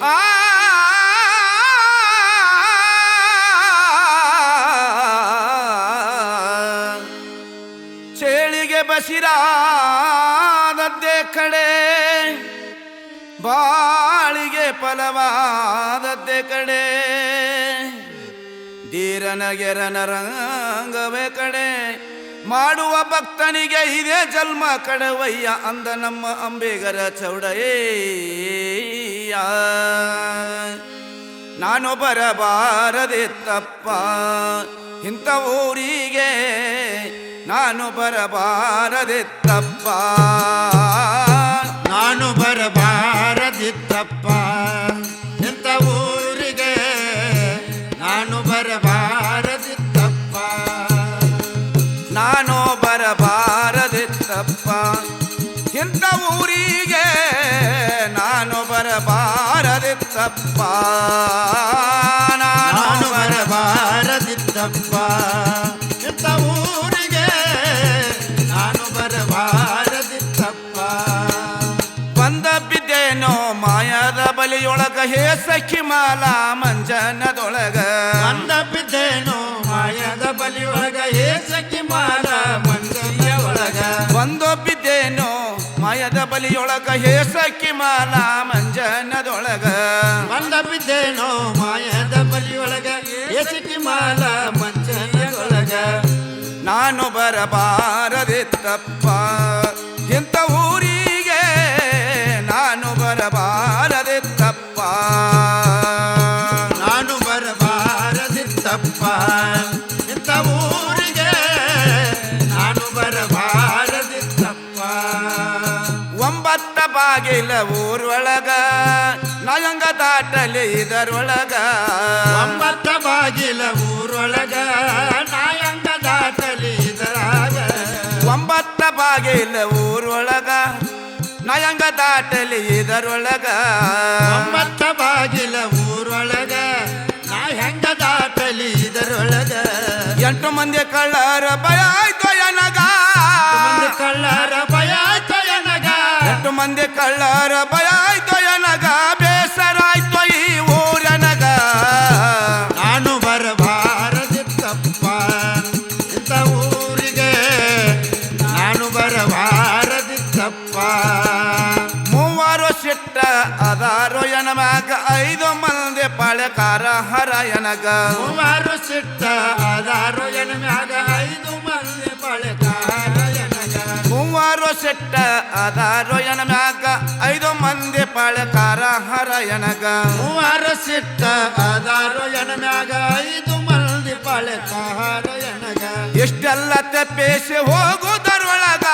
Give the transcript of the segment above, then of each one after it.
ಆ ಚೇಳಿಗೆ ಬಸಿರಾದದ್ದೇ ಕಡೆ ಬಾಳಿಗೆ ಫಲವಾದದ್ದೇ ಕಡೆ ಧೀರನಗೆರನ ರಂಗವೇ ಕಡೆ ಮಾಡುವ ಭಕ್ತನಿಗೆ ಇದೇ ಜನ್ಮ ಕಡವಯ್ಯ ಅಂದ ನಮ್ಮ ಅಂಬೇಗರ ಚೌಡಯ್ಯ. ನಾನು ಬರಬಾರದೆ ತಪ್ಪ ಇಂಥ ಊರಿಗೆ, ನಾನು ಬರಬಾರದೆ ತಪ್ಪ, ನಾನು ಬರಬಾರದಿತ್ತಪ್ಪ ಇಂಥ ಊರಿಗೆ, ನಾನು ಬರಬಾರದಿತ್ತಪ್ಪ, ನಾನು ಬರಬಾರದಿತ್ತಪ್ಪ ಇಂಥ ಊರಿಗೆ, ನಾನು ಬರಬಾರದಿತ್ತಪ್ಪ, ನಾನು ಬರಬಾರದಿತ್ತಪ್ಪ ಇಂಥ ಊರಿಗೆ, ನಾನು ಬರಬಾರದಿತ್ತಪ್ಪ. ಬಂದ ಬಿದ್ದೇನೋ ಮಾಯದ ಬಲಿಯೊಳಗ ಹೇ ಸಖಿ ಮಾಲ ಮಂಜನದೊಳಗ, ಬಂದ ಬಿದ್ದೇನೋ ಮಾಯದ ಬಲಿಯೊಳಗ ಹೇ ಸಖಿ ಮಾಲ ಮಂಜನ ಒಳಗ, ಬಂದು ಬಿದ್ದೇನೋ ಮಾಯದ ಬಲಿಯೊಳಗ ಹೇ ಸಖಿ ಮಾಲ ಮಂಜನದೊಳಗ, ಬಂದ ಬಿದ್ದೇನೋ ಮಾಯದ ಬಲಿಯೊಳಗ ಹೇ ಸಖಿ ಮಾಲ ಮಂಜನದೊಳಗ. ನಾನು ಬರಬಾರದಿತ್ತಪ್ಪ ಇಂಥ ಊರಿಗೆ, ನಾನು ಬರಬಾರದಿತ್ತಪ್ಪ, ನಾನು ಬರಬಾರದಿತ್ತಪ್ಪ ಇಂಥ ಊರಿಗೆ, ನಾನು ಬರಬಾರದಿತ್ತಪ್ಪ. ಒಂಬತ್ತ ಬಾಗಿಲ ಊರೊಳಗ ನಯಂಗ ದಾಟಲಿ ಇದರೊಳಗ, ಒಂಬತ್ತ ಬಾಗಿಲ ಊರೊಳಗ ನಾಯಂಗ ದಾಟಲಿ ಇದರಾಗ, ಒಂಬತ್ತ ಬಾಗಿಲ ಊರೊಳಗ ನಯಂಗ ದಾಟಲಿ ಇದರೊಳಗ, ಒಂಬತ್ತ ಬಾಗಿಲ ಊರೊಳಗ ನಾ ಹೆಂಗ ದಾಟಲಿ ಇದರೊಳಗ. 8 ಮಂದಿ ಕಳ್ಳರ ಭಯ ಆಯ್ತು ಎನಗ, ಮಂದಿ ಕಳ್ಳರ ಭಯ ಆಯ್ತು ಎನಗ, 8 ಮಂದಿ ಕಳ್ಳರ ಭಯ ಆಯ್ತು ಎನಗ, ಬೇಸರಾಯ್ತು ಈ ಊರನಗ. ನಾನು ಬರಬಾರದಿತ್ತಪ್ಪ ಇಂಥ ಊರಿಗೆ, ನಾನು ಬರಬಾರದಿತ್ತಪ್ಪ. ಮೂವರು ಸಿಟ್ಟ ಅದಾರೋ ಎನ ಮ್ಯಾಗ 5 ಮಂದಿ ಪಾಳೆಕಾರ ಹರ ಎನಗ, ಮೂವರು ಸಿಟ್ಟ ಅದಾರೋ ಎನ ಮ್ಯಾಗ 5 ಮಂದಿ ಬಾಳೆಕಾರ ಎನಗ, ಮೂವರು ಸಿಟ್ಟ ಅದಾರೋ ಎನ ಮ್ಯಾಗ 5 ಮಂದಿ ಪಾಳೆಕಾರ ಹರ ಎನಗ, ಮೂವರು ಸಿಟ್ಟ ಅದಾರೋ ಎನ ಮ್ಯಾಗ 5 ಮಂದಿ ಬಾಳೆಕಾರ ಎನಗ. ಇಷ್ಟೆಲ್ಲ ತಪ್ಪಿಸಿ ಹೋಗುವುದರೊಳಗ,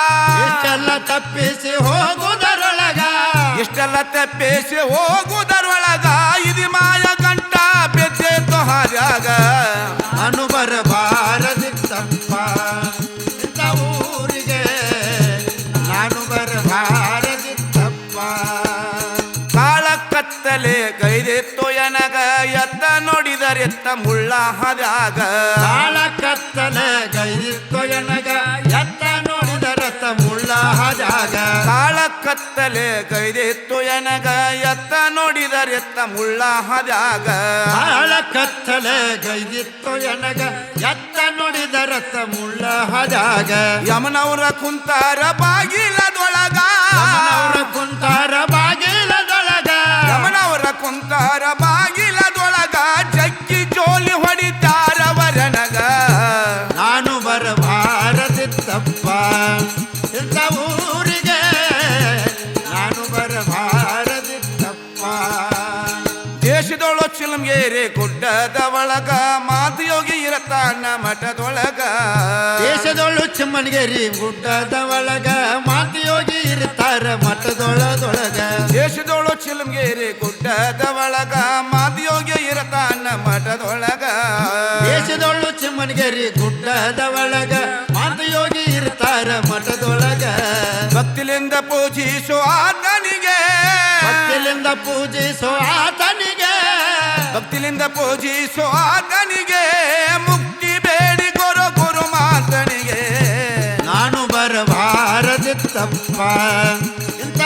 ಇಷ್ಟೆಲ್ಲ ತಪ್ಪಿಸಿ ಹೋಗುವುದರೊಳಗ, ಇಷ್ಟೆಲ್ಲ ತಪ್ಪಿಸಿ ಹೋಗುವುದರೊಳಗ ಇದು ಮಾಯ ಗಂಟ ಬೆದ್ದೆತ್ತು ಹಾದ್ಯಾಗ. ನಾನು ಬರಬಾರದಿತ್ತಪ್ಪ ಇಂಥ ಊರಿಗೆ, ನಾನು ಬರಬಾರದಿತ್ತಪ್ಪ. ಕಾಳ ಕತ್ತಲೆ ಕೈದಿತ್ತು ಎನಗ, ಎತ್ತ ನೋಡಿದರೆತ್ತ ಮುಳ್ಳ ಹಾದ್ಯಾಗ, ಕಾಳ ಕತ್ತಲೆ ಗೈದಿತ್ತು ಎನಗ, ಎತ್ತ ನೋಡಿದರತ್ತ ಮುಳ್ಳ ಹಾದ್ಯಾಗ, ಕಾಳ ಕತ್ತಲೆ ಕೈದಿತ್ತು ಎನಗ, ಎತ್ತ ನೋಡಿದರೆತ್ತ ಮುಳ್ಳ ಹಾದ್ಯಾಗ, ಕಾಳ ಕತ್ತಲೆ ಗೈದಿತ್ತು ಎನಗ, ಎತ್ತ ನೋಡಿದರತ್ತ ಮುಳ್ಳ ಹಾದ್ಯಾಗ. ಯಮನವರ ಕುಂತಾರ ಬಾಗಿಲದೊಳಗ, ಯಮನವರ ಕುಂತಾರ ಬಾಗಿಲದೊಳಗ, ಯಮನವರ ಕುಂತಾರ ಬಾಗಿಲದೊಳಗ, ಜಗ್ಗಿ ಜೋಲಿ ಹೊಡಿತಾರವರನಗ. ನಾನು ಬರಬಾರದಿತ್ತಪ್ಪ ಇಂಥ ಊರಿಗೆ, ನಾನು ಬರಬಾರದಿತ್ತಪ್ಪ. ದೇಶದೊಳು ಚಿಲಂಗೇರಿ ಗುಡ್ಡದ ಒಳಗ ಮಾತಯೋಗಿ ಇರತಾನ ಮಠದೊಳಗ, ದೇಶದೊಳು ಚಿಮ್ಮನಗೇರಿ ಗುಡ್ಡದ ಒಳಗ ಮಾತಿಯೋಗಿ ಇರ್ತಾರ ಮಠದೊಳದೊಳಗ, ದೇಶದೊಳು ಚಿಲಂಗೇರಿ ಗುಡ್ಡದ ಒಳಗ ಮಾತಯೋಗಿ ಇರತಾನ ಮಠದೊಳಗ, ದೇಶದೊಳು ಚಿಮ್ಮನಗೇರಿ ಗುಡ್ಡದ ಒಳಗ ಮಾತಿಯೋಗಿ ಇರ್ತಾರ ಮಠದೊಳಗ. ಭಕ್ತಿಲಿಂದ ಪೂಜಿಸೋ ಆತನಿಗೆ, ಭಕ್ತಿಲಿಂದ ಪೂಜಿಸೋ ಆತನಿಗೆ, ಭಕ್ತಿಲಿಂದ ಪೂಜಿಸೋ ಆತನಿಗೆ, ಮುಕ್ತಿ ಬೇಡಿ ಗುರು ಮಾತನಿಗೆ. ನಾನು ಬರಬಾರದಿತ್ತಪ್ಪ ಇಂಥ